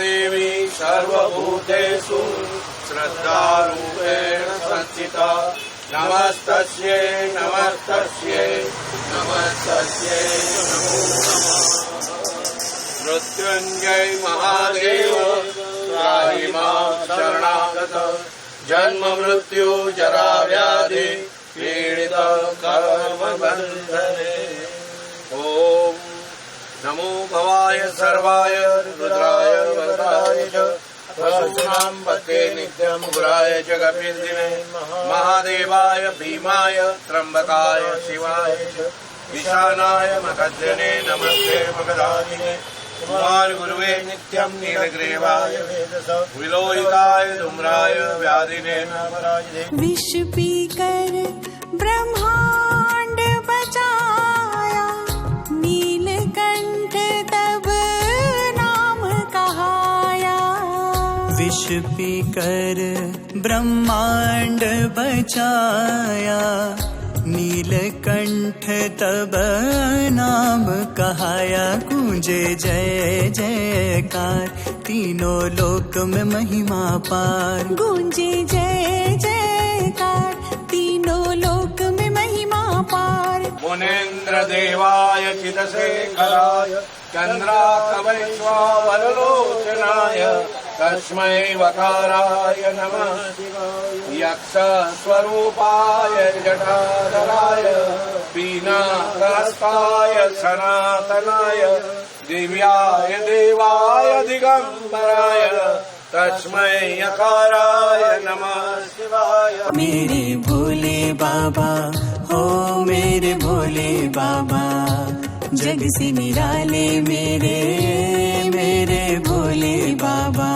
देवी सर्वभूतेषु श्रद्धारूपेण संस्थिता नमस्तस्यै नमस्तस्यै नमस्तस्यै नमो नमः। मृत्युंजय महादेव त्राहि मां शरणागत जन्म मृत्यु जरा व्याधि पीडित कर्म बंधने। ओम नमो भवाय सर्वाय रुद्राय वरदाय च वसुनां पते नित्यं उग्राय च कपिन्दिने महादेवाय भीमाय त्र्यंबकाय शिवाय च ईशानाय मकद्दने नमस्ते मकदादिने कुमार गुरुवे नित्यं नीलग्रीवाय विलोहिताय धूम्राय व्याधिने नमराजिने। विष पीकर ब्रह्मांड बचाया नीलकंठ तब नाम कहाया। विष पीकर ब्रह्मांड बचाया नीलकंठ तब नाम कहाया। गूंजे जय जयकार तीनों लोक में महिमा पार। गूंजे जय जयकार तीनों लोक में महिमा पार। मुनेन्द्र देवाय चिदशेखराय चन्द्राकवैश्वावलोचनाय तस्मै वकाराय नमः। यक्ष स्वरूपाय जटाधराय पीनाकहस्ताय सनातनाय दिव्याय देवाय दिगंबराय तस्मै यकाराय नमः शिवाय। मेरे भोले बाबा हो मेरे भोले बाबा जग से निराले मेरे मेरे भोले बाबा।